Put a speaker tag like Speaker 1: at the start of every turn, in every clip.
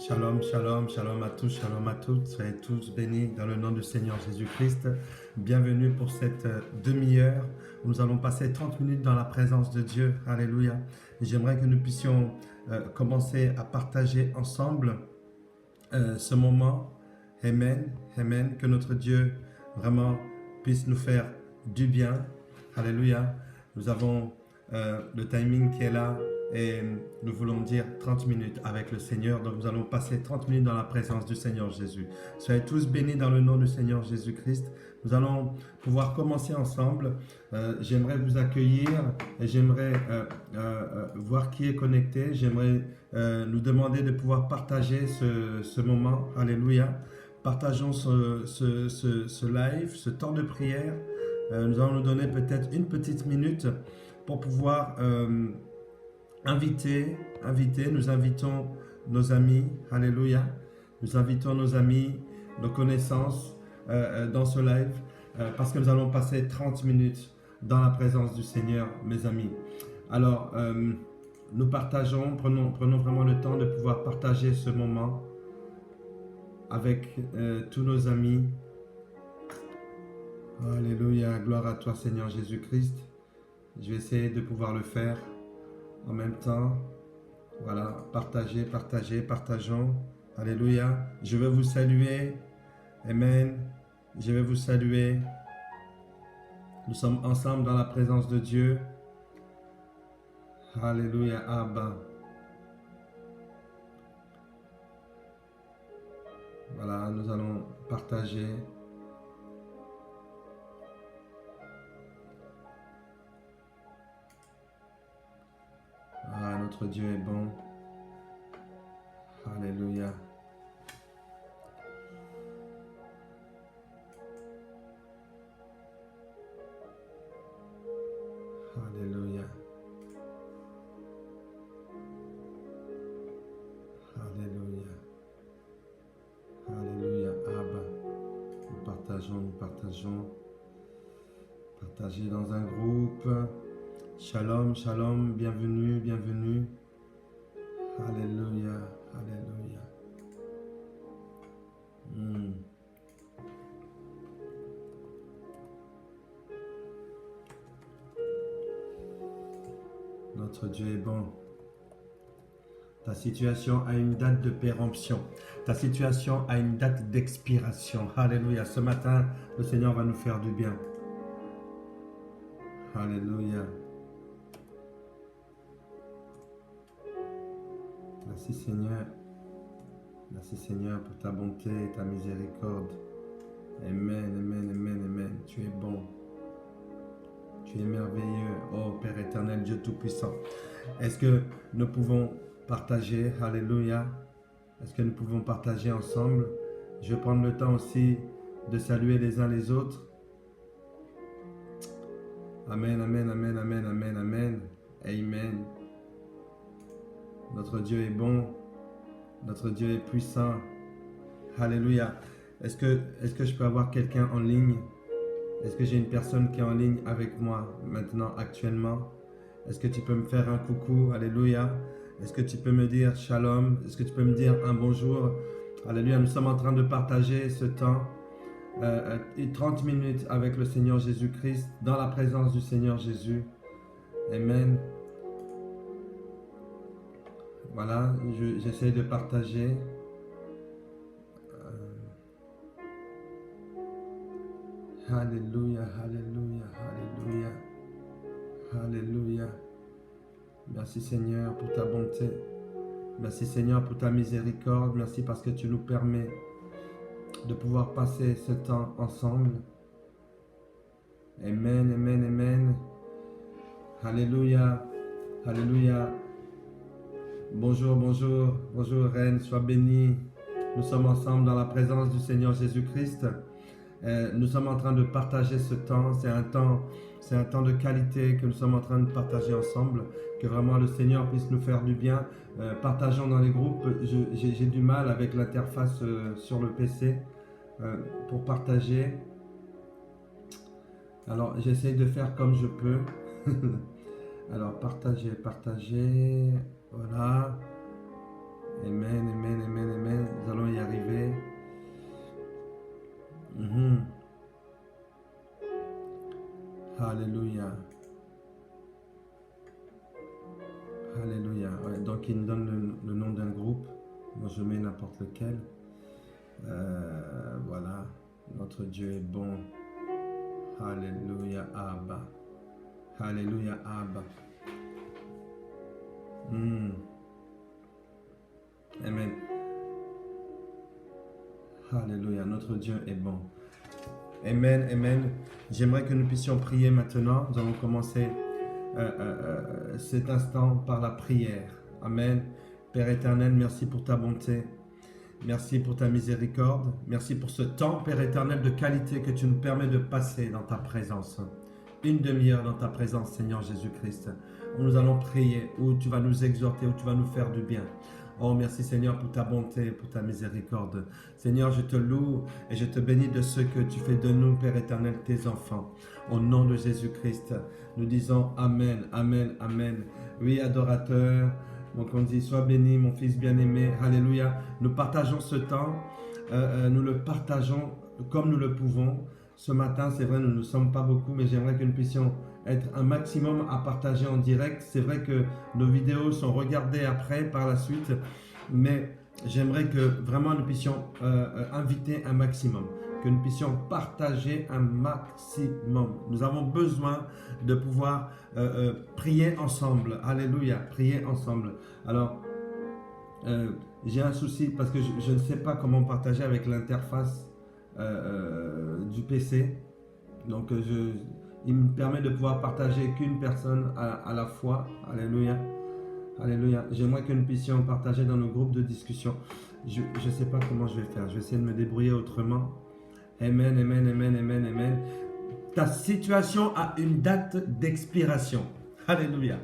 Speaker 1: Shalom, shalom, shalom à tous, shalom à toutes. Soyez tous bénis dans le nom du Seigneur Jésus-Christ. Bienvenue pour cette demi-heure où nous allons passer 30 minutes dans la présence de Dieu. Alléluia. Et j'aimerais que nous puissions commencer à partager ensemble ce moment. Amen, amen. Que notre Dieu vraiment puisse nous faire du bien. Alléluia. Nous avons le timing qui est là. Et nous voulons dire 30 minutes avec le Seigneur. Donc nous allons passer 30 minutes dans la présence du Seigneur Jésus. Soyez tous bénis dans le nom du Seigneur Jésus-Christ. Nous allons pouvoir commencer ensemble. J'aimerais vous accueillir et j'aimerais voir qui est connecté. J'aimerais nous demander de pouvoir partager ce moment. Alléluia. Partageons ce live, ce temps de prière. Nous allons nous donner peut-être une petite minute pour pouvoir... Inviter, nous invitons nos amis, alléluia, nous invitons nos amis, nos connaissances dans ce live parce que nous allons passer 30 minutes dans la présence du Seigneur, mes amis. Alors, nous partageons, prenons vraiment le temps de pouvoir partager ce moment avec tous nos amis. Alléluia, gloire à toi Seigneur Jésus-Christ. Je vais essayer de pouvoir le faire. En même temps, voilà, partageons. Alléluia. Je veux vous saluer. Amen. Je vais vous saluer. Nous sommes ensemble dans la présence de Dieu. Alléluia, Abba. Voilà, nous allons partager. Ah, notre Dieu est bon. Alléluia. Alléluia. Alléluia. Alléluia. Abba. Nous partageons. Partagez dans un groupe. Shalom, shalom, bienvenue. Alléluia, alléluia. Notre Dieu est bon. Ta situation a une date de péremption. Ta situation a une date d'expiration. Alléluia. Ce matin, le Seigneur va nous faire du bien. Alléluia. Merci Seigneur. Merci Seigneur pour ta bonté et ta miséricorde. Amen. Tu es bon. Tu es merveilleux. Oh Père éternel, Dieu Tout-Puissant. Est-ce que nous pouvons partager? Alléluia. Est-ce que nous pouvons partager ensemble? Je vais prendre le temps aussi de saluer les uns les autres. Amen. Amen. Notre Dieu est bon. Notre Dieu est puissant. Alléluia. Est-ce que je peux avoir quelqu'un en ligne? Est-ce que j'ai une personne qui est en ligne avec moi maintenant, actuellement? Est-ce que tu peux me faire un coucou? Alléluia. Est-ce que tu peux me dire shalom? Est-ce que tu peux me dire un bonjour? Alléluia. Nous sommes en train de partager ce temps. 30 minutes avec le Seigneur Jésus-Christ, dans la présence du Seigneur Jésus. Amen. Voilà, j'essaie de partager. Alléluia. Merci Seigneur pour ta bonté. Merci Seigneur pour ta miséricorde. Merci parce que tu nous permets de pouvoir passer ce temps ensemble. Amen. Alléluia. Bonjour Reine, sois bénie. Nous sommes ensemble dans la présence du Seigneur Jésus-Christ. Nous sommes en train de partager ce temps. C'est un temps de qualité que nous sommes en train de partager ensemble. Que vraiment le Seigneur puisse nous faire du bien. Partageons dans les groupes. J'ai du mal avec l'interface sur le PC pour partager. Alors j'essaie de faire comme je peux. Alors partager. Voilà. Amen, amen, amen, amen. Nous allons y arriver. Mhm. Alléluia. Alléluia. Ouais, donc il me donne le nom d'un groupe. Moi je mets n'importe lequel. Voilà. Notre Dieu est bon. Alléluia Abba. Alléluia Abba. Amen. Alléluia. Notre Dieu est bon. Amen, amen. J'aimerais que nous puissions prier maintenant. Nous allons commencer cet instant par la prière. Amen. Père éternel, merci pour ta bonté. Merci pour ta miséricorde. Merci pour ce temps, Père éternel, de qualité que tu nous permets de passer dans ta présence. Une demi-heure dans ta présence, Seigneur Jésus-Christ, où nous allons prier, où tu vas nous exhorter, où tu vas nous faire du bien. Oh, merci Seigneur pour ta bonté, pour ta miséricorde. Seigneur, je te loue et je te bénis de ce que tu fais de nous, Père éternel, tes enfants. Au nom de Jésus-Christ, nous disons Amen, Amen, Amen. Oui, adorateur, donc on dit, sois béni, mon fils bien-aimé. Alléluia. Nous partageons ce temps, nous le partageons comme nous le pouvons. Ce matin, c'est vrai, nous ne sommes pas beaucoup, mais j'aimerais que nous puissions être un maximum à partager en direct. C'est vrai que nos vidéos sont regardées après, par la suite, mais j'aimerais que vraiment nous puissions inviter un maximum, que nous puissions partager un maximum. Nous avons besoin de pouvoir prier ensemble. Alléluia, prier ensemble. Alors, j'ai un souci parce que je ne sais pas comment partager avec l'interface du PC. Donc, il me permet de pouvoir partager qu'une personne à la fois. Alléluia. Alléluia. J'aimerais que nous puissions partager dans nos groupes de discussion. Je ne sais pas comment je vais faire. Je vais essayer de me débrouiller autrement. Amen, amen, amen, amen, amen. Ta situation a une date d'expiration. Alléluia.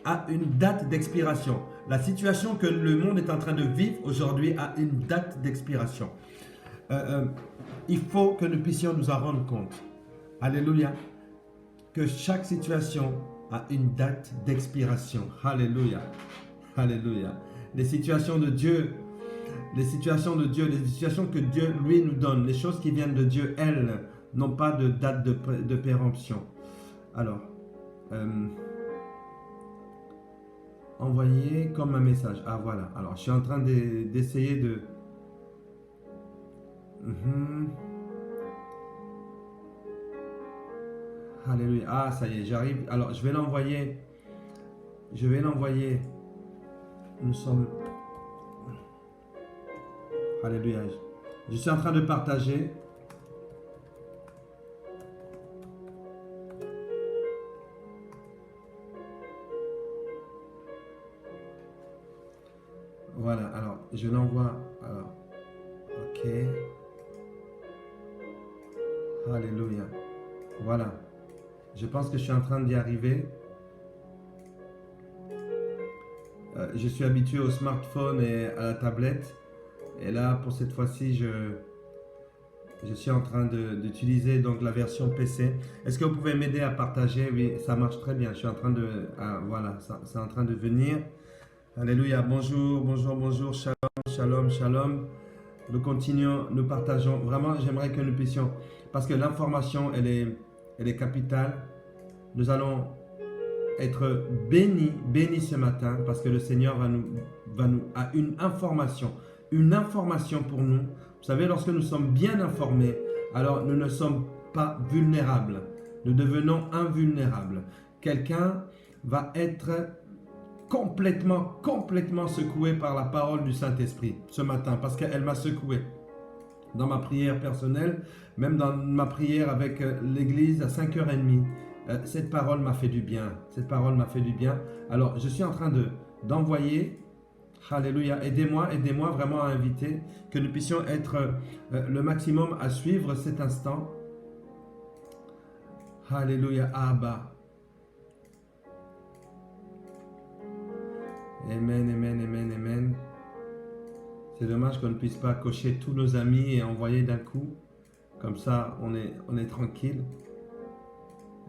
Speaker 1: A une date d'expiration. La situation que le monde est en train de vivre aujourd'hui a une date d'expiration. Il faut que nous puissions nous en rendre compte. Alléluia. Que chaque situation a une date d'expiration. Alléluia. Alléluia. Les situations de Dieu, les situations que Dieu, lui, nous donne, les choses qui viennent de Dieu, elles, n'ont pas de date de péremption. Alors, envoyer comme un message. Ah, voilà. Alors, je suis en train d'essayer de... Alléluia. Ah, ça y est, j'arrive. Alors, je vais l'envoyer. Nous sommes... Alléluia. Je suis en train de partager. Voilà, alors, je l'envoie. Alors, ok. Alléluia. Voilà. Je pense que je suis en train d'y arriver. Je suis habitué au smartphone et à la tablette. Et là, pour cette fois-ci, je suis en train d'utiliser donc la version PC. Est-ce que vous pouvez m'aider à partager? Oui, ça marche très bien. Je suis en train de... Ah, voilà, c'est en train de venir. Alléluia. Bonjour, bonjour, bonjour. Shalom, shalom, shalom. Nous continuons, nous partageons. Vraiment, j'aimerais que nous puissions... Parce que l'information, elle est capitale. Nous allons être bénis ce matin parce que le Seigneur a une information pour nous. Vous savez, lorsque nous sommes bien informés, alors nous ne sommes pas vulnérables. Nous devenons invulnérables. Quelqu'un va être complètement secoué par la parole du Saint-Esprit ce matin parce qu'elle m'a secoué. Dans ma prière personnelle, même dans ma prière avec l'église à 5h30, cette parole m'a fait du bien. Cette parole m'a fait du bien. Alors, je suis en train d'envoyer, alléluia, aidez-moi vraiment à inviter, que nous puissions être le maximum à suivre cet instant. Alléluia, Abba. Amen, amen, amen, amen. C'est dommage qu'on ne puisse pas cocher tous nos amis et envoyer d'un coup. Comme ça, on est tranquille.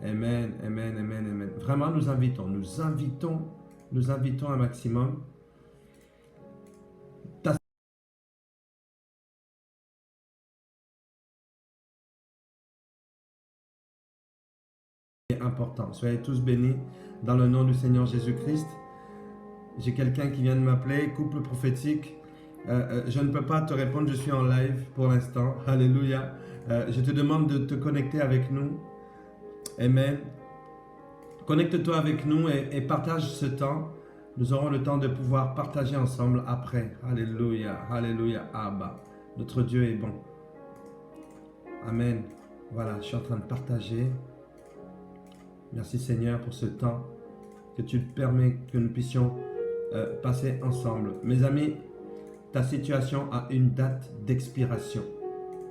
Speaker 1: Amen, amen, amen, amen. Vraiment, nous invitons un maximum. important. Soyez tous bénis dans le nom du Seigneur Jésus-Christ. J'ai quelqu'un qui vient de m'appeler, couple prophétique. Je ne peux pas te répondre, je suis en live pour l'instant. Alléluia. Je te demande de te connecter avec nous. Amen. Connecte-toi avec nous et partage ce temps. Nous aurons le temps de pouvoir partager ensemble après. Alléluia. Alléluia. Abba. Notre Dieu est bon. Amen. Voilà, je suis en train de partager. Merci Seigneur pour ce temps que tu permets que nous puissions passer ensemble. Mes amis, ta situation a une date d'expiration.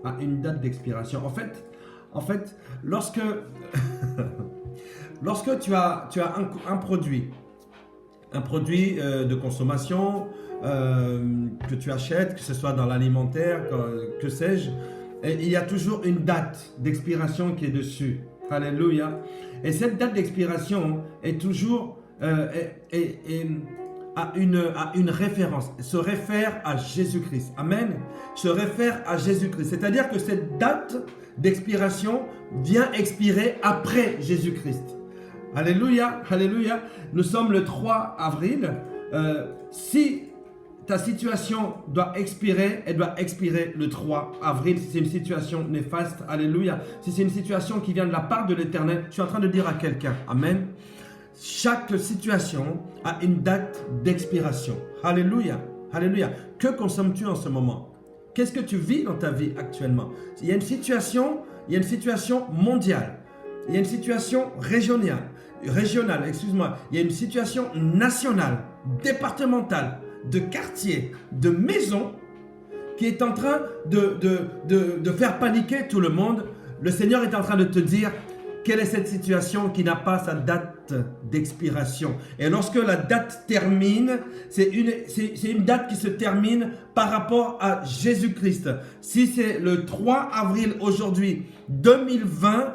Speaker 1: A une date d'expiration. En fait, lorsque tu as un produit de consommation que tu achètes, que ce soit dans l'alimentaire, que sais-je, il y a toujours une date d'expiration qui est dessus. Alléluia. Et cette date d'expiration est toujours à une référence, se réfère à Jésus-Christ. Amen. Se réfère à Jésus-Christ. C'est-à-dire que cette date d'expiration vient expirer après Jésus-Christ. Alléluia, alléluia. Nous sommes le 3 avril. Si ta situation doit expirer, elle doit expirer le 3 avril. Si c'est une situation néfaste, alléluia. Si c'est une situation qui vient de la part de l'Éternel, je suis en train de dire à quelqu'un, amen. Chaque situation a une date d'expiration. Alléluia, alléluia. Que consommes-tu en ce moment? Qu'est-ce que tu vis dans ta vie actuellement? Il y a une situation mondiale. Il y a une situation régionale, excuse-moi. Il y a une situation nationale, départementale, de quartier, de maison qui est en train de faire paniquer tout le monde. Le Seigneur est en train de te dire quelle est cette situation qui n'a pas sa date d'expiration. Et lorsque la date termine, c'est une date qui se termine par rapport à Jésus-Christ. Si c'est le 3 avril aujourd'hui, 2020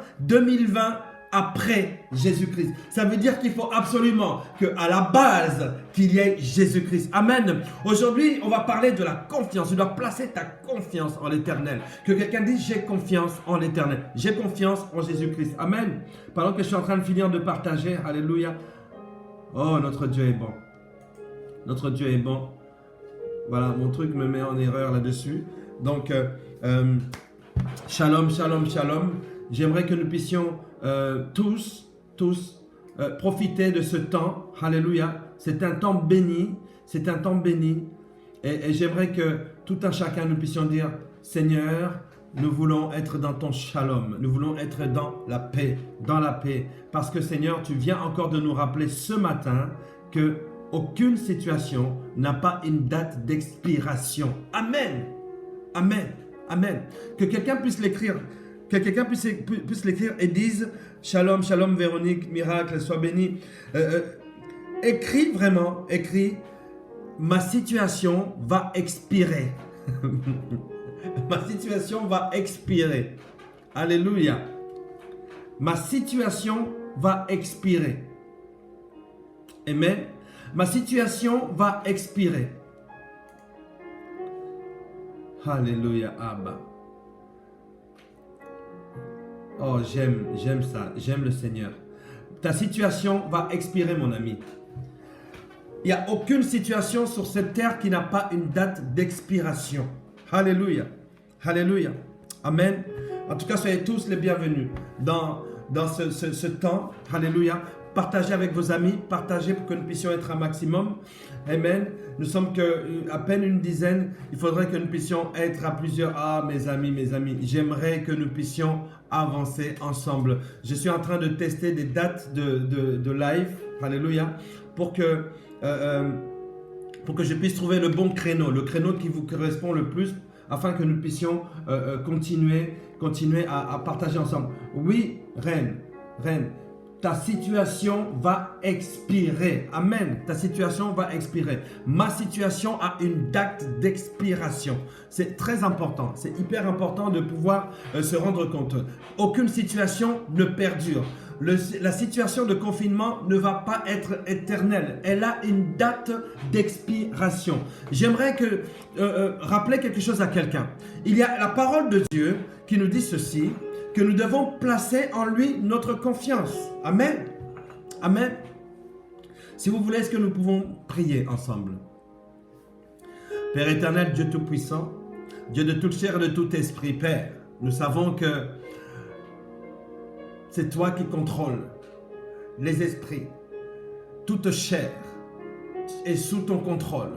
Speaker 1: après Jésus-Christ. Ça veut dire qu'il faut absolument qu'à la base, qu'il y ait Jésus-Christ. Amen. Aujourd'hui, on va parler de la confiance. Tu dois placer ta confiance en l'Éternel. Que quelqu'un dise, j'ai confiance en l'Éternel. J'ai confiance en Jésus-Christ. Amen. Pendant que je suis en train de finir de partager, alléluia. Oh, notre Dieu est bon. Notre Dieu est bon. Voilà, mon truc me met en erreur là-dessus. Donc, shalom, shalom, shalom. J'aimerais que nous puissions tous profiter de ce temps. Alléluia. C'est un temps béni. C'est un temps béni. Et j'aimerais que tout un chacun nous puissions dire, Seigneur, nous voulons être dans ton shalom. Nous voulons être dans la paix. Dans la paix. Parce que Seigneur, tu viens encore de nous rappeler ce matin que aucune situation n'a pas une date d'expiration. Amen. Amen. Amen. Que quelqu'un puisse l'écrire. Que quelqu'un puisse l'écrire et dise Shalom, shalom Véronique, miracle, sois béni. Écris vraiment, écris, ma situation va expirer. Ma situation va expirer. Alléluia. Ma situation va expirer. Amen. Ma situation va expirer. Alléluia, Abba. Oh, j'aime ça. J'aime le Seigneur. Ta situation va expirer, mon ami. Il n'y a aucune situation sur cette terre qui n'a pas une date d'expiration. Alléluia. Alléluia. Amen. En tout cas, soyez tous les bienvenus dans ce temps. Alléluia. Partagez avec vos amis. Partagez pour que nous puissions être un maximum. Amen. Nous sommes à peine une dizaine. Il faudrait que nous puissions être à plusieurs. Ah, mes amis. J'aimerais que nous puissions avancer ensemble. Je suis en train de tester des dates de live. Alléluia. Pour que je puisse trouver le bon créneau. Le créneau qui vous correspond le plus. Afin que nous puissions continuer à partager ensemble. Oui, reine. Ta situation va expirer. Amen. Ta situation va expirer. Ma situation a une date d'expiration. C'est très important. C'est hyper important de pouvoir se rendre compte. Aucune situation ne perdure. La situation de confinement ne va pas être éternelle. Elle a une date d'expiration. J'aimerais rappeler quelque chose à quelqu'un. Il y a la parole de Dieu qui nous dit ceci. que nous devons placer en lui notre confiance. Amen. Amen. Si vous voulez, est-ce que nous pouvons prier ensemble? Père éternel, Dieu Tout-Puissant, Dieu de toute chair et de tout esprit, Père, nous savons que c'est toi qui contrôles les esprits. Toute chair est sous ton contrôle.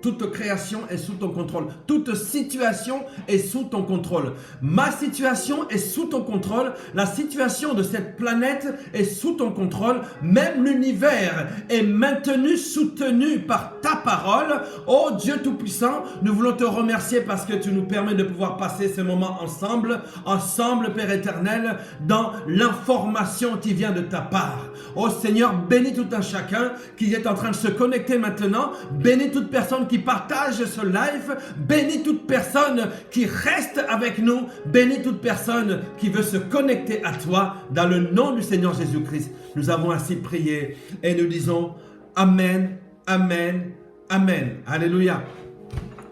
Speaker 1: Toute création est sous ton contrôle. Toute situation est sous ton contrôle. Ma situation est sous ton contrôle. La situation de cette planète est sous ton contrôle. Même l'univers est maintenu, soutenu par ta parole. Oh Dieu Tout-Puissant, nous voulons te remercier parce que tu nous permets de pouvoir passer ce moment ensemble, Père éternel, dans l'information qui vient de ta part. Oh Seigneur, bénis tout un chacun qui est en train de se connecter maintenant. Bénis toute personne qui partage ce live. Bénis toute personne qui reste avec nous. Bénis toute personne qui veut se connecter à toi. Dans le nom du Seigneur Jésus-Christ, nous avons ainsi prié et nous disons Amen, Amen, Amen. Alléluia.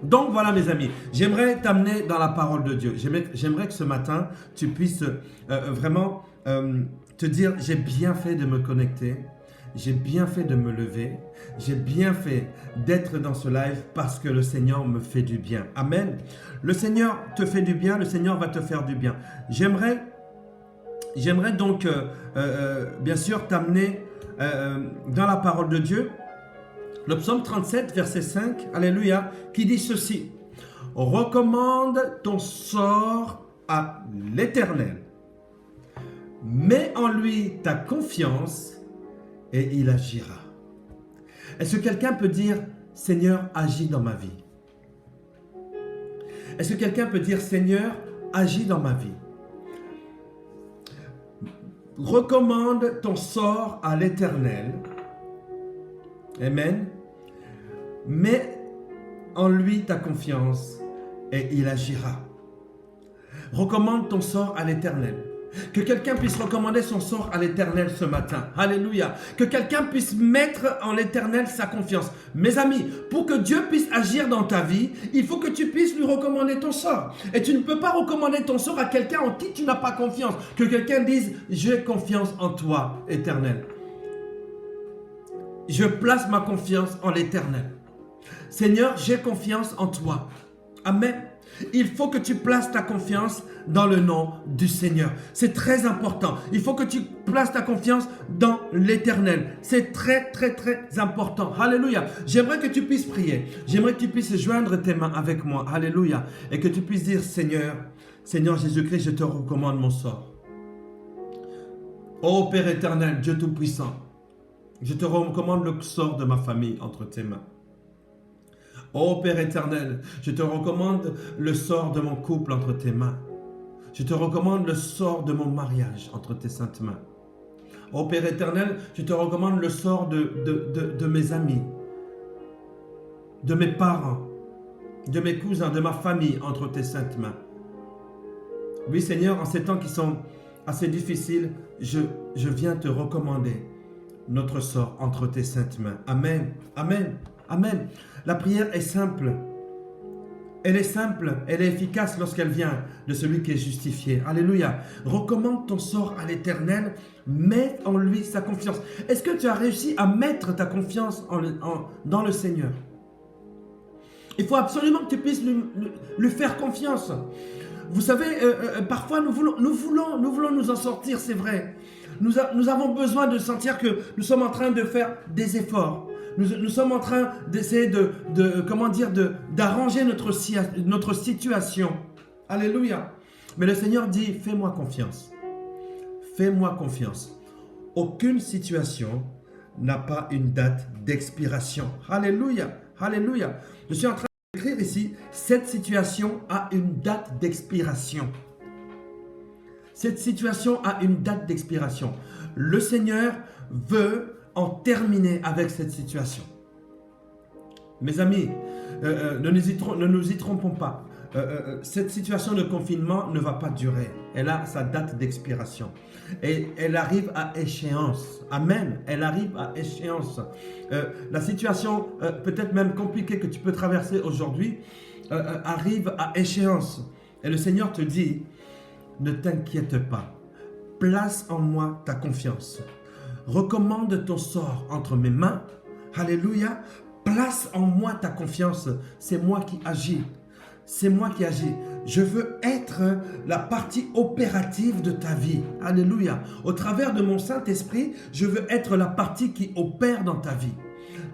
Speaker 1: Donc voilà mes amis, j'aimerais t'amener dans la parole de Dieu. J'aimerais que ce matin, tu puisses vraiment te dire, j'ai bien fait de me connecter, j'ai bien fait de me lever, j'ai bien fait d'être dans ce live parce que le Seigneur me fait du bien. Amen. Le Seigneur te fait du bien, le Seigneur va te faire du bien. J'aimerais donc bien sûr t'amener dans la parole de Dieu. Le psaume 37, verset 5, Alléluia, qui dit ceci. Recommande ton sort à l'Éternel. Mets en lui ta confiance et il agira. Est-ce que quelqu'un peut dire, Seigneur, agis dans ma vie? Est-ce que quelqu'un peut dire, Seigneur, agis dans ma vie? Recommande ton sort à l'Éternel. Amen. Mets en lui ta confiance et il agira. Recommande ton sort à l'Éternel. Que quelqu'un puisse recommander son sort à l'Éternel ce matin. Alléluia. Que quelqu'un puisse mettre en l'Éternel sa confiance. Mes amis, pour que Dieu puisse agir dans ta vie, il faut que tu puisses lui recommander ton sort. Et tu ne peux pas recommander ton sort à quelqu'un en qui tu n'as pas confiance. Que quelqu'un dise, j'ai confiance en toi, Éternel. Je place ma confiance en l'Éternel. Seigneur, j'ai confiance en toi. Amen. Il faut que tu places ta confiance dans le nom du Seigneur. C'est très important. Il faut que tu places ta confiance dans l'Éternel. C'est très, très, très important. Alléluia. J'aimerais que tu puisses prier. J'aimerais que tu puisses joindre tes mains avec moi. Alléluia. Et que tu puisses dire, Seigneur, Seigneur Jésus-Christ, je te recommande mon sort. Ô Père éternel, Dieu Tout-Puissant, je te recommande le sort de ma famille entre tes mains. Ô Père éternel, je te recommande le sort de mon couple entre tes mains. Je te recommande le sort de mon mariage entre tes saintes mains. Ô Père éternel, je te recommande le sort de mes amis, de mes parents, de mes cousins, de ma famille entre tes saintes mains. Oui Seigneur, en ces temps qui sont assez difficiles, je viens te recommander notre sort entre tes saintes mains. Amen, amen, amen. La prière est simple. Elle est simple, elle est efficace lorsqu'elle vient de celui qui est justifié. Alléluia. Recommande ton sort à l'Éternel, mets en lui sa confiance. Est-ce que tu as réussi à mettre ta confiance dans le Seigneur? Il faut absolument que tu puisses lui faire confiance. Vous savez, parfois nous voulons nous en sortir, c'est vrai. Nous avons besoin de sentir que nous sommes en train de faire des efforts. Nous sommes en train d'essayer d'arranger notre situation. Alléluia. Mais le Seigneur dit, fais-moi confiance. Fais-moi confiance. Aucune situation n'a pas une date d'expiration. Alléluia. Alléluia. Je suis en train d'écrire ici, cette situation a une date d'expiration. Cette situation a une date d'expiration. Le Seigneur veut en terminer avec cette situation. Mes amis, ne nous y trompons pas. Cette situation de confinement ne va pas durer. Elle a sa date d'expiration. Et elle arrive à échéance. Amen. Elle arrive à échéance. La situation peut-être même compliquée que tu peux traverser aujourd'hui arrive à échéance. Et le Seigneur te dit, ne t'inquiète pas. Place en moi ta confiance. Recommande ton sort entre mes mains. Alléluia. Place en moi ta confiance. C'est moi qui agis. C'est moi qui agis. Je veux être la partie opérative de ta vie. Alléluia. Au travers de mon Saint-Esprit, je veux être la partie qui opère dans ta vie.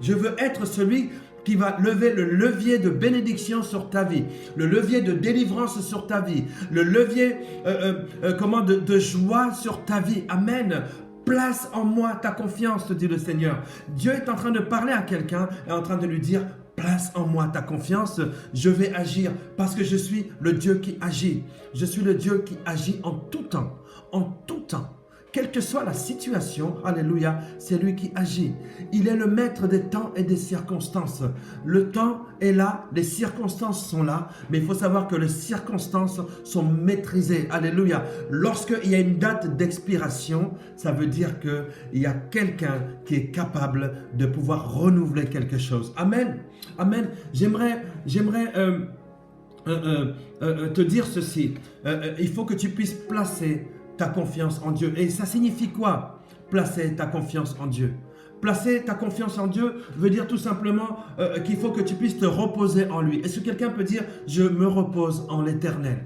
Speaker 1: Je veux être celui qui va lever le levier de bénédiction sur ta vie, le levier de délivrance sur ta vie, le levier de joie sur ta vie. Amen. Place en moi ta confiance, te dit le Seigneur. Dieu est en train de parler à quelqu'un et en train de lui dire, place en moi ta confiance, je vais agir parce que je suis le Dieu qui agit. Je suis le Dieu qui agit en tout temps, en tout temps. Quelle que soit la situation, alléluia, c'est lui qui agit. Il est le maître des temps et des circonstances. Le temps est là, les circonstances sont là, mais il faut savoir que les circonstances sont maîtrisées. Alléluia. Lorsqu'il y a une date d'expiration, ça veut dire qu'il y a quelqu'un qui est capable de pouvoir renouveler quelque chose. Amen. Amen. J'aimerais te dire ceci. Il faut que tu puisses placer ta confiance en Dieu. Et ça signifie quoi? Placer ta confiance en Dieu. Placer ta confiance en Dieu veut dire tout simplement qu'il faut que tu puisses te reposer en lui. Est-ce que quelqu'un peut dire « Je me repose en l'Éternel » ?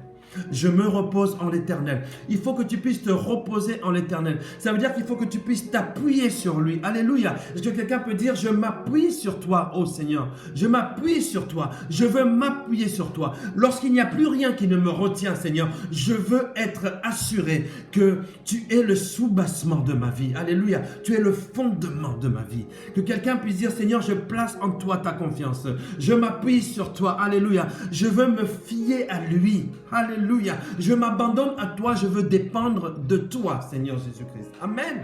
Speaker 1: Je me repose en l'Éternel. Il faut que tu puisses te reposer en l'Éternel. Ça veut dire qu'il faut que tu puisses t'appuyer sur lui. Alléluia. Est-ce que quelqu'un peut dire, je m'appuie sur toi, ô Seigneur. Je m'appuie sur toi. Je veux m'appuyer sur toi. Lorsqu'il n'y a plus rien qui ne me retient, Seigneur, je veux être assuré que tu es le soubassement de ma vie. Alléluia. Tu es le fondement de ma vie. Que quelqu'un puisse dire, Seigneur, je place en toi ta confiance. Je m'appuie sur toi. Alléluia. Je veux me fier à lui. Alléluia. Je m'abandonne à toi, je veux dépendre de toi, Seigneur Jésus-Christ. Amen.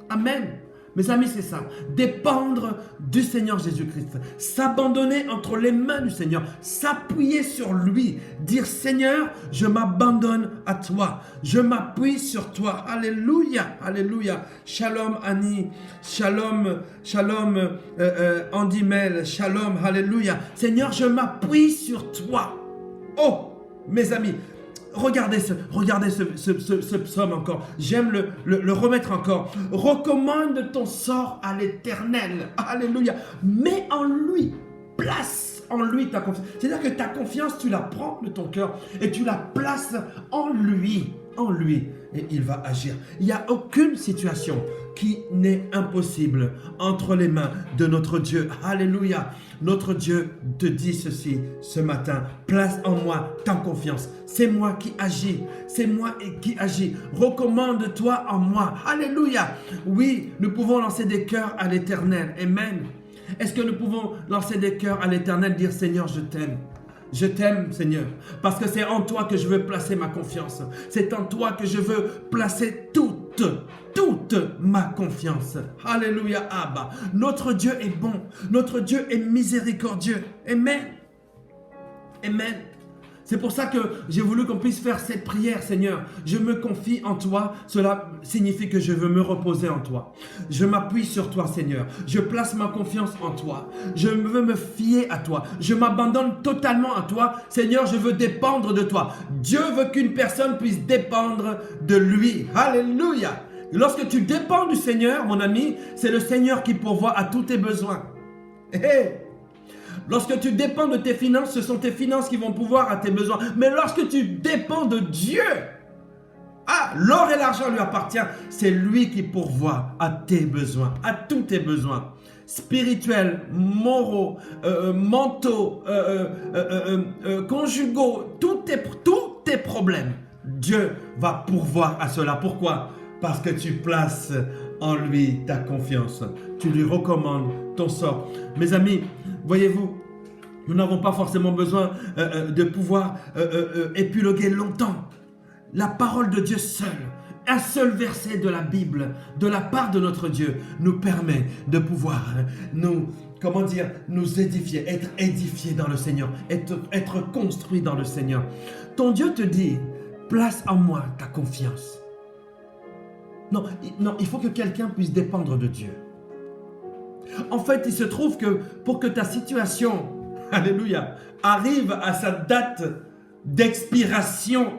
Speaker 1: Amen. Mes amis, c'est ça. Dépendre du Seigneur Jésus-Christ. S'abandonner entre les mains du Seigneur. S'appuyer sur lui. Dire, Seigneur, je m'abandonne à toi. Je m'appuie sur toi. Alléluia. Alléluia. Shalom Annie. Shalom. Shalom Andy Mel. Shalom. Alléluia. Seigneur, je m'appuie sur toi. Oh, mes amis. Regardez ce psaume encore. J'aime le remettre encore. Recommande ton sort à l'Éternel. Alléluia. Mets en lui. Place en lui ta confiance. C'est-à-dire que ta confiance, tu la prends de ton cœur et tu la places en lui. En lui. Et il va agir. Il n'y a aucune situation qui n'est impossible entre les mains de notre Dieu. Alléluia. Notre Dieu te dit ceci ce matin. Place en moi ta confiance. C'est moi qui agis. C'est moi qui agis. Recommande-toi en moi. Alléluia. Oui, nous pouvons lancer des cœurs à l'Éternel. Amen. Est-ce que nous pouvons lancer des cœurs à l'Éternel, dire Seigneur, je t'aime. Je t'aime, Seigneur, parce que c'est en toi que je veux placer ma confiance. C'est en toi que je veux placer toute ma confiance. Alléluia, Abba. Notre Dieu est bon. Notre Dieu est miséricordieux. Amen. Amen. C'est pour ça que j'ai voulu qu'on puisse faire cette prière, Seigneur. Je me confie en toi. Cela signifie que je veux me reposer en toi. Je m'appuie sur toi, Seigneur. Je place ma confiance en toi. Je veux me fier à toi. Je m'abandonne totalement à toi. Seigneur, je veux dépendre de toi. Dieu veut qu'une personne puisse dépendre de lui. Alléluia. Lorsque tu dépends du Seigneur, mon ami, c'est le Seigneur qui pourvoit à tous tes besoins. Hey. Lorsque tu dépends de tes finances, ce sont tes finances qui vont pouvoir à tes besoins. Mais lorsque tu dépends de Dieu, l'or et l'argent lui appartiennent. C'est lui qui pourvoit à tes besoins, à tous tes besoins. Spirituels, moraux, mentaux, conjugaux, tous tes problèmes. Dieu va pourvoir à cela. Pourquoi? Parce que tu places en lui ta confiance. Tu lui recommandes ton sort. Mes amis, voyez-vous, nous n'avons pas forcément besoin de pouvoir épiloguer longtemps. La parole de Dieu seule, un seul verset de la Bible, de la part de notre Dieu, nous permet de pouvoir nous édifier, être édifiés dans le Seigneur, être construits dans le Seigneur. Ton Dieu te dit, place en moi ta confiance. Non, il faut que quelqu'un puisse dépendre de Dieu. En fait, il se trouve que pour que ta situation, alléluia, arrive à sa date d'expiration,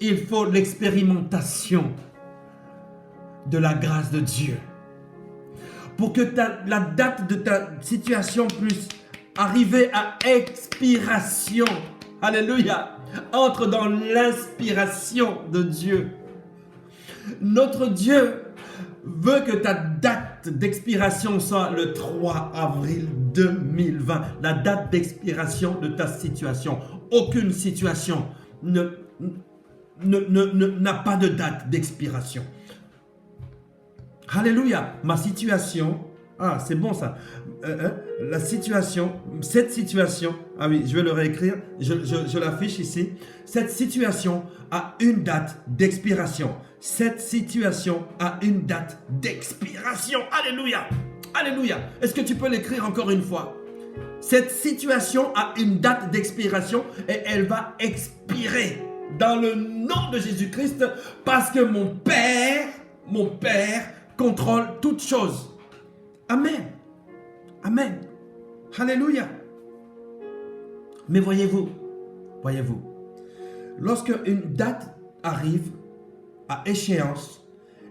Speaker 1: il faut l'expérimentation de la grâce de Dieu. Pour que la date de ta situation puisse arriver à expiration. Alléluia. Entre dans l'inspiration de Dieu. Notre Dieu veut que ta date d'expiration soit le 3 avril 2020. La date d'expiration de ta situation. Aucune situation n'a pas de date d'expiration. Alléluia. Ma situation, c'est bon ça. La situation, cette situation, oui, je vais le réécrire, je l'affiche ici. Cette situation a une date d'expiration. Cette situation a une date d'expiration. Alléluia. Alléluia. Est-ce que tu peux l'écrire encore une fois? Cette situation a une date d'expiration et elle va expirer dans le nom de Jésus-Christ parce que mon Père contrôle toutes choses. Amen. Amen. Alléluia. Mais voyez-vous, lorsque une date arrive à échéance,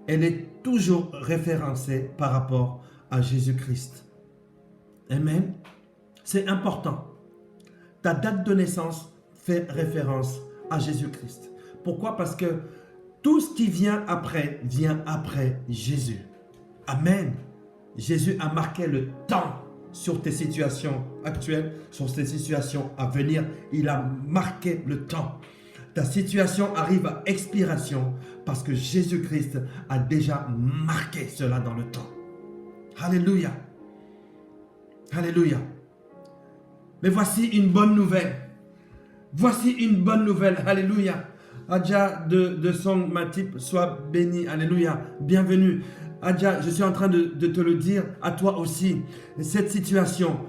Speaker 1: elle est toujours référencée par rapport à Jésus-Christ. Amen. C'est important. Ta date de naissance fait référence à Jésus-Christ. Pourquoi? Parce que tout ce qui vient après Jésus. Amen. Jésus a marqué le temps sur tes situations actuelles, sur tes situations à venir. Il a marqué le temps. Ta situation arrive à expiration parce que Jésus-Christ a déjà marqué cela dans le temps. Alléluia. Alléluia. Mais voici une bonne nouvelle. Voici une bonne nouvelle. Alléluia. Adja de Song Matip, sois béni. Alléluia. Bienvenue. Adja, je suis en train de te le dire à toi aussi. Cette situation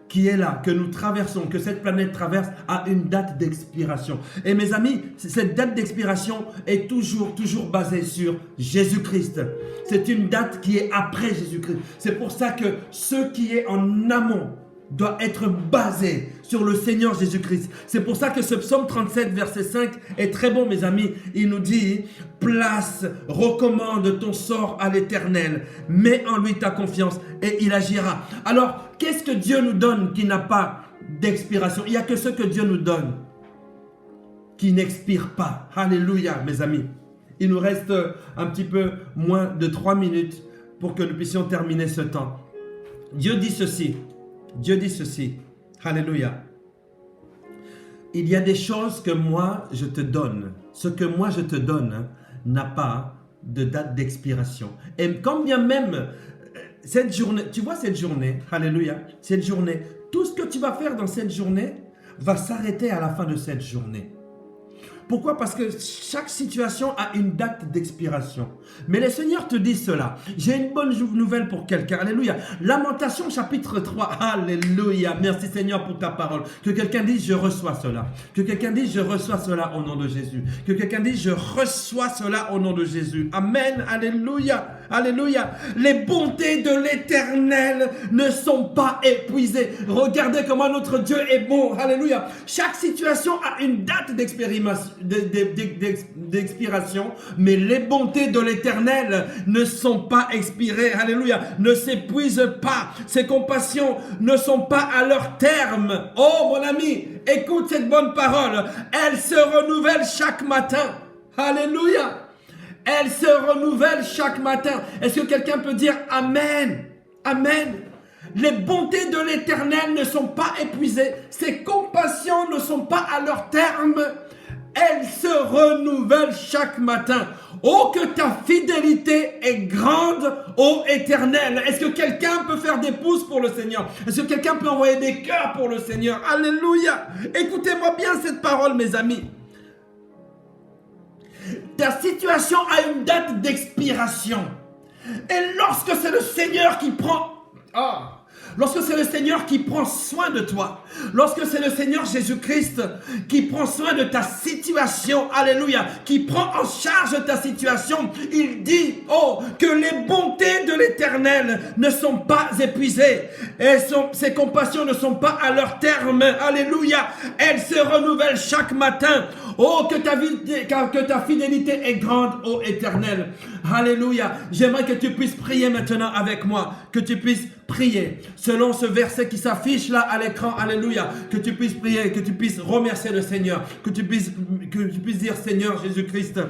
Speaker 1: qui est là, que nous traversons, que cette planète traverse, a une date d'expiration. Et mes amis, cette date d'expiration est toujours basée sur Jésus-Christ. C'est une date qui est après Jésus-Christ. C'est pour ça que ce qui est en amont doit être basé sur le Seigneur Jésus-Christ. C'est pour ça que ce psaume 37, verset 5 est très bon, mes amis. Il nous dit, place, recommande ton sort à l'Éternel, mets en lui ta confiance et il agira. Alors, qu'est-ce que Dieu nous donne qui n'a pas d'expiration? Il n'y a que ce que Dieu nous donne qui n'expire pas. Alléluia, mes amis. Il nous reste un petit peu moins de 3 minutes pour que nous puissions terminer ce temps. Dieu dit ceci. Alléluia. Il y a des choses que moi je te donne. Ce que moi je te donne n'a pas de date d'expiration. Et quand bien même cette journée, tu vois cette journée, alléluia, cette journée, tout ce que tu vas faire dans cette journée va s'arrêter à la fin de cette journée. Pourquoi? Parce que chaque situation a une date d'expiration. Mais le Seigneur te dit cela. J'ai une bonne nouvelle pour quelqu'un. Alléluia. Lamentation chapitre 3. Alléluia. Merci Seigneur pour ta parole. Que quelqu'un dise je reçois cela. Que quelqu'un dise je reçois cela au nom de Jésus. Que quelqu'un dise je reçois cela au nom de Jésus. Amen. Alléluia. Alléluia. Les bontés de l'Éternel ne sont pas épuisées. Regardez comment notre Dieu est bon. Alléluia. Chaque situation a une date d'expiration, mais les bontés de l'Éternel ne sont pas expirées. Alléluia. Ne s'épuisent pas. Ses compassions ne sont pas à leur terme. Oh mon ami, écoute cette bonne parole. Elle se renouvelle chaque matin. Alléluia. Elle se renouvelle chaque matin. Est-ce que quelqu'un peut dire Amen? Amen. Les bontés de l'Éternel ne sont pas épuisées. Ses compassions ne sont pas à leur terme. Elles se renouvellent chaque matin. Oh, que ta fidélité est grande, ô Éternel. Est-ce que quelqu'un peut faire des pouces pour le Seigneur? Est-ce que quelqu'un peut envoyer des cœurs pour le Seigneur? Alléluia. Écoutez-moi bien cette parole, mes amis. Ta situation a une date d'expiration. Et lorsque c'est le Seigneur qui prend... lorsque c'est le Seigneur qui prend soin de toi, lorsque c'est le Seigneur Jésus-Christ qui prend soin de ta situation, alléluia, qui prend en charge ta situation, il dit, oh, que les bontés de l'Éternel ne sont pas épuisées, et ses compassions ne sont pas à leur terme, alléluia, elles se renouvellent chaque matin. Oh, que ta fidélité est grande, ô Éternel. Alléluia. J'aimerais que tu puisses prier maintenant avec moi. Que tu puisses prier selon ce verset qui s'affiche là à l'écran. Alléluia. Que tu puisses prier, que tu puisses remercier le Seigneur. Que tu puisses dire, Seigneur Jésus-Christ,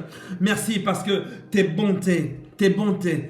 Speaker 1: merci parce que tes bontés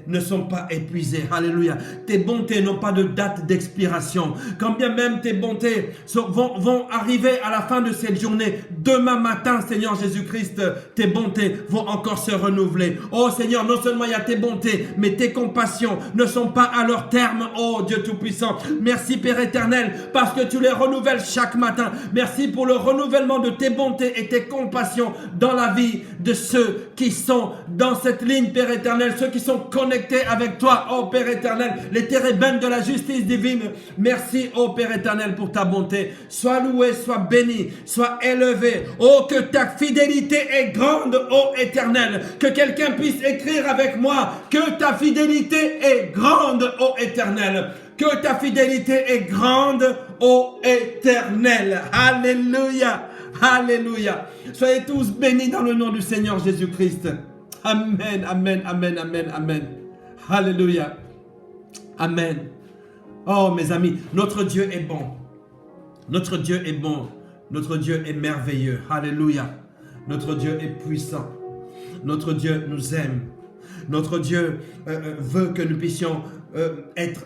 Speaker 1: ne sont pas épuisées. Alléluia. Tes bontés n'ont pas de date d'expiration. Quand bien même tes bontés vont arriver à la fin de cette journée, demain matin, Seigneur Jésus-Christ, tes bontés vont encore se renouveler. Oh Seigneur, non seulement il y a tes bontés, mais tes compassions ne sont pas à leur terme. Oh Dieu Tout-Puissant, merci Père éternel, parce que tu les renouvelles chaque matin. Merci pour le renouvellement de tes bontés et tes compassions dans la vie de ceux qui sont dans cette ligne, Père éternel, ceux qui sont connectés avec toi, oh Père éternel, les térébènes de la justice divine. Merci, oh Père éternel, pour ta bonté. Sois loué, sois béni, sois élevé. Oh, que ta fidélité est grande, oh éternel. Que quelqu'un puisse écrire avec moi, que ta fidélité est grande, oh éternel. Que ta fidélité est grande, ô Éternel. Alléluia. Alléluia. Soyez tous bénis dans le nom du Seigneur Jésus-Christ. Amen, amen, amen, amen, amen. Alléluia. Amen. Oh mes amis, notre Dieu est bon. Notre Dieu est bon. Notre Dieu est merveilleux. Alléluia. Notre Dieu est puissant. Notre Dieu nous aime. Notre Dieu veut que nous puissions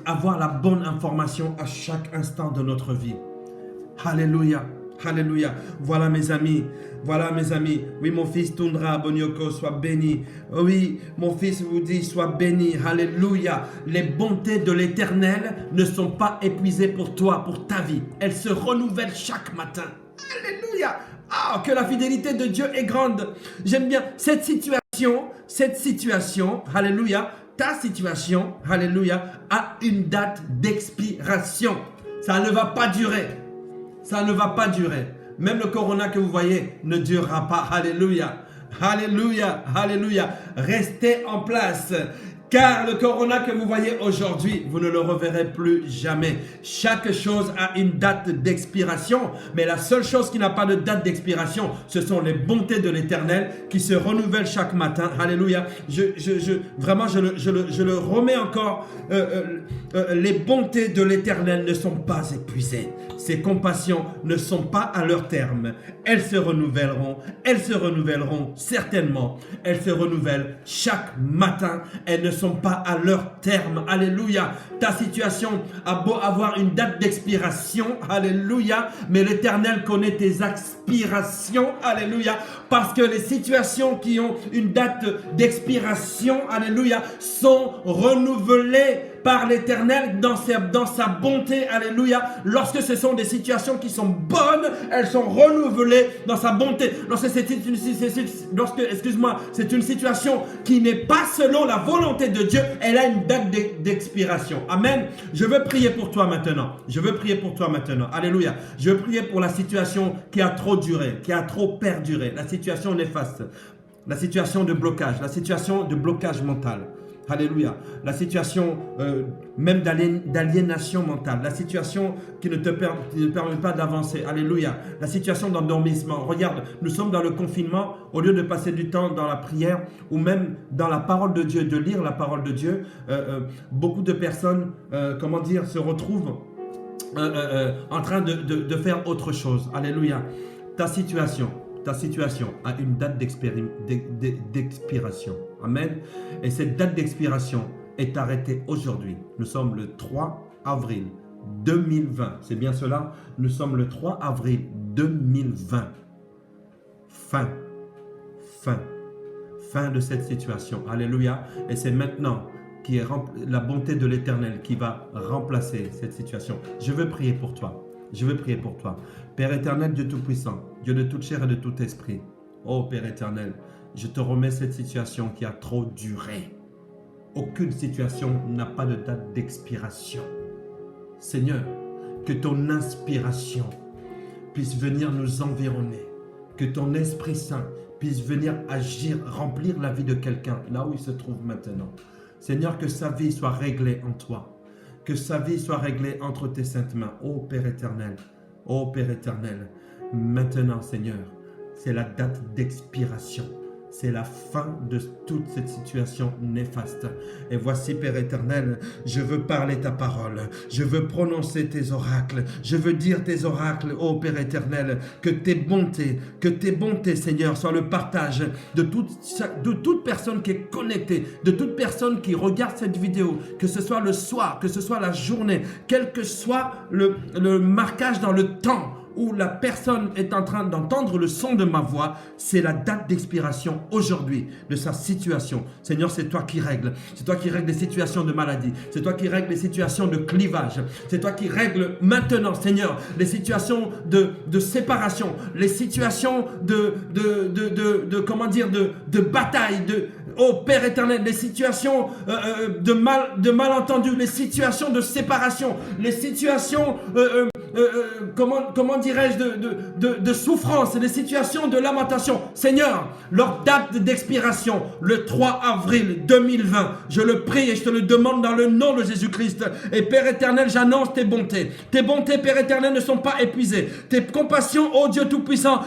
Speaker 1: avoir la bonne information à chaque instant de notre vie. Alléluia. Alléluia. Voilà mes amis. Voilà mes amis. Oui, mon fils Tundra Bonyoko, sois béni. Oui, mon fils vous dit, sois béni. Alléluia. Les bontés de l'Éternel ne sont pas épuisées pour toi, pour ta vie. Elles se renouvellent chaque matin. Alléluia. Ah, que la fidélité de Dieu est grande. J'aime bien cette situation, alléluia, ta situation, alléluia, a une date d'expiration. Ça ne va pas durer. Ça ne va pas durer. Même le corona que vous voyez ne durera pas. Alléluia. Alléluia. Alléluia. Restez en place. Car le corona que vous voyez aujourd'hui, vous ne le reverrez plus jamais. Chaque chose a une date d'expiration, mais la seule chose qui n'a pas de date d'expiration, ce sont les bontés de l'Éternel qui se renouvellent chaque matin. Alléluia. Vraiment, je le remets encore. Les bontés de l'Éternel ne sont pas épuisées. Ses compassions ne sont pas à leur terme. Elles se renouvelleront certainement. Elles se renouvellent chaque matin. Elles ne sont pas à leur terme. Alléluia. Ta situation a beau avoir une date d'expiration. Alléluia. Mais l'Éternel connaît tes aspirations. Alléluia. Parce que les situations qui ont une date d'expiration, alléluia, sont renouvelées par l'Éternel dans sa bonté, alléluia. Lorsque ce sont des situations qui sont bonnes, elles sont renouvelées dans sa bonté. Lorsque c'est une situation qui n'est pas selon la volonté de Dieu, elle a une date d'expiration. Amen. Je veux prier pour toi maintenant. Alléluia. Je veux prier pour la situation qui a trop duré, qui a trop perduré, la situation néfaste, la situation de blocage, la situation de blocage mental. Alléluia. La situation même d'aliénation mentale. La situation qui ne te permet pas d'avancer. Alléluia. La situation d'endormissement. Regarde, nous sommes dans le confinement. Au lieu de passer du temps dans la prière ou même dans la parole de Dieu, de lire la parole de Dieu, beaucoup de personnes, se retrouvent en train de faire autre chose. Alléluia. Ta situation a une date d'expiration. Amen. Et cette date d'expiration est arrêtée aujourd'hui. Nous sommes le 3 avril 2020. C'est bien cela? Nous sommes le 3 avril 2020. Fin de cette situation. Alléluia. Et c'est maintenant qui est la bonté de l'Éternel qui va remplacer cette situation. Je veux prier pour toi. Père éternel, Dieu Tout-Puissant, Dieu de toute chair et de tout esprit. Oh Père éternel, je te remets cette situation qui a trop duré. Aucune situation n'a pas de date d'expiration. Seigneur, que ton inspiration puisse venir nous environner, que ton Esprit Saint puisse venir agir, remplir la vie de quelqu'un, là où il se trouve maintenant. Seigneur, que sa vie soit réglée en toi, que sa vie soit réglée entre tes saintes mains. Ô Père éternel, maintenant, Seigneur, c'est la date d'expiration. C'est la fin de toute cette situation néfaste. Et voici, Père éternel, je veux parler ta parole. Je veux prononcer tes oracles. Je veux dire tes oracles, ô Père éternel, que tes bontés, Seigneur, soient le partage de toute personne qui est connectée, de toute personne qui regarde cette vidéo, que ce soit le soir, que ce soit la journée, quel que soit le marquage dans le temps où la personne est en train d'entendre le son de ma voix, c'est la date d'expiration aujourd'hui de sa situation. Seigneur, c'est toi qui règles. C'est toi qui règles les situations de maladie. C'est toi qui règles les situations de clivage. C'est toi qui règles maintenant, Seigneur, les situations de séparation, les situations de bataille, oh Père éternel, les situations de malentendus, les situations de séparation, les situations comment dirais-je, de souffrance, des situations de lamentation. Seigneur, leur date d'expiration, le 3 avril 2020, je le prie et je te le demande dans le nom de Jésus-Christ. Et Père éternel, j'annonce tes bontés. Tes bontés, Père éternel, ne sont pas épuisées. Tes compassions, ô Dieu Tout-Puissant,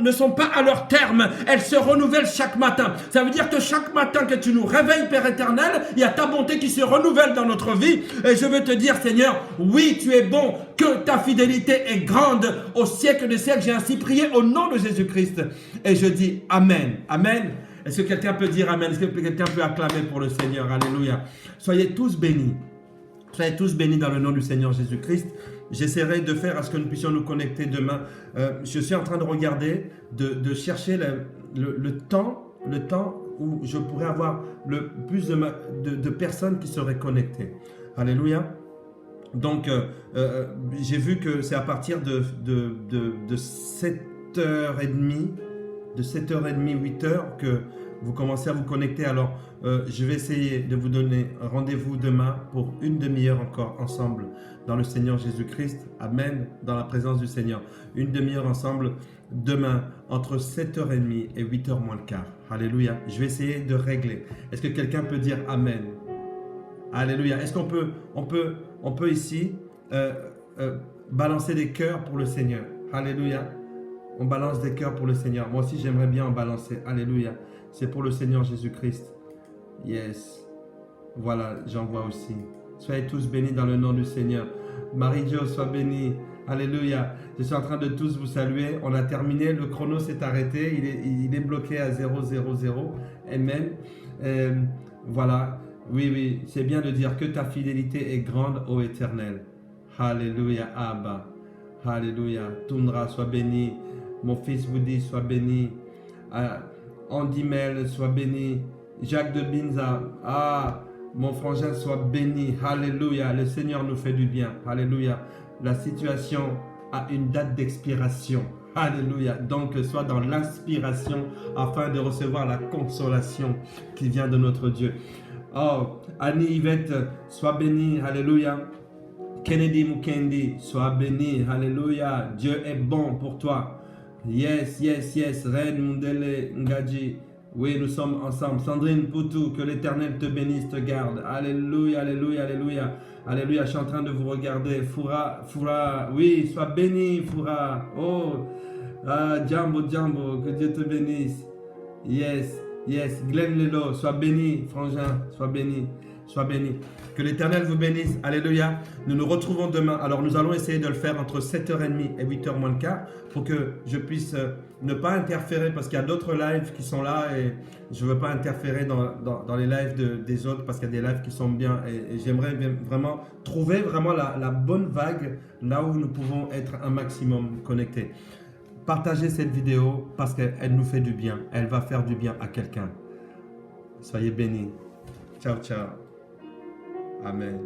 Speaker 1: ne sont pas à leur terme. Elles se renouvellent chaque matin. Ça veut dire que chaque matin que tu nous réveilles, Père éternel, il y a ta bonté qui se renouvelle dans notre vie. Et je veux te dire, Seigneur, oui, tu es bon, que ta fidélité est grande au siècle des siècles. J'ai ainsi prié au nom de Jésus-Christ. Et je dis Amen. Amen. Est-ce que quelqu'un peut dire Amen? Est-ce que quelqu'un peut acclamer pour le Seigneur? Alléluia. Soyez tous bénis. Soyez tous bénis dans le nom du Seigneur Jésus-Christ. J'essaierai de faire à ce que nous puissions nous connecter demain. Je suis en train de regarder, de chercher le temps où je pourrais avoir le plus de personnes qui seraient connectées. Alléluia. Donc, j'ai vu que c'est à partir de 7h30, 8h que vous commencez à vous connecter. Alors, je vais essayer de vous donner rendez-vous demain pour une demi-heure encore ensemble dans le Seigneur Jésus-Christ. Amen, dans la présence du Seigneur. Une demi-heure ensemble demain entre 7h30 et 8h moins le quart. Alléluia. Je vais essayer de régler. Est-ce que quelqu'un peut dire Amen? Alléluia. Est-ce qu'on peut ici balancer des cœurs pour le Seigneur? Alléluia. On balance des cœurs pour le Seigneur. Moi aussi, j'aimerais bien en balancer. Alléluia. C'est pour le Seigneur Jésus-Christ. Yes. Voilà, j'en vois aussi. Soyez tous bénis dans le nom du Seigneur. Marie-Jo, sois bénie. Alléluia. Je suis en train de tous vous saluer. On a terminé. Le chrono s'est arrêté. Il est bloqué à 000. Amen. Voilà. Oui, c'est bien de dire que ta fidélité est grande, ô Éternel. Alléluia, Abba. Alléluia. Tundra, sois béni. Mon fils Woody, sois béni. Andy Mel, sois béni. Jacques de Binza, mon frangin, sois béni. Alléluia. Le Seigneur nous fait du bien. Alléluia. La situation a une date d'expiration. Alléluia. Donc, sois dans l'inspiration afin de recevoir la consolation qui vient de notre Dieu. Oh, Annie Yvette, sois bénie, alléluia. Kennedy Mukendi, sois béni, alléluia. Dieu est bon pour toi. Yes. Reine Mundele Ngadji, oui, nous sommes ensemble. Sandrine Poutou, que l'Éternel te bénisse, te garde. Alléluia. Alléluia, je suis en train de vous regarder. Foura, oui, sois béni, Foura. Oh, Djambo, que Dieu te bénisse. Yes. Glenn Lelo, sois béni, frangin, sois béni. Que l'Éternel vous bénisse. Alléluia. Nous nous retrouvons demain. Alors, nous allons essayer de le faire entre 7h30 et 8h moins le quart pour que je puisse ne pas interférer parce qu'il y a d'autres lives qui sont là et je ne veux pas interférer dans les lives des autres parce qu'il y a des lives qui sont bien et j'aimerais vraiment trouver vraiment la bonne vague là où nous pouvons être un maximum connectés. Partagez cette vidéo parce qu'elle nous fait du bien. Elle va faire du bien à quelqu'un. Soyez bénis. Ciao. Amen.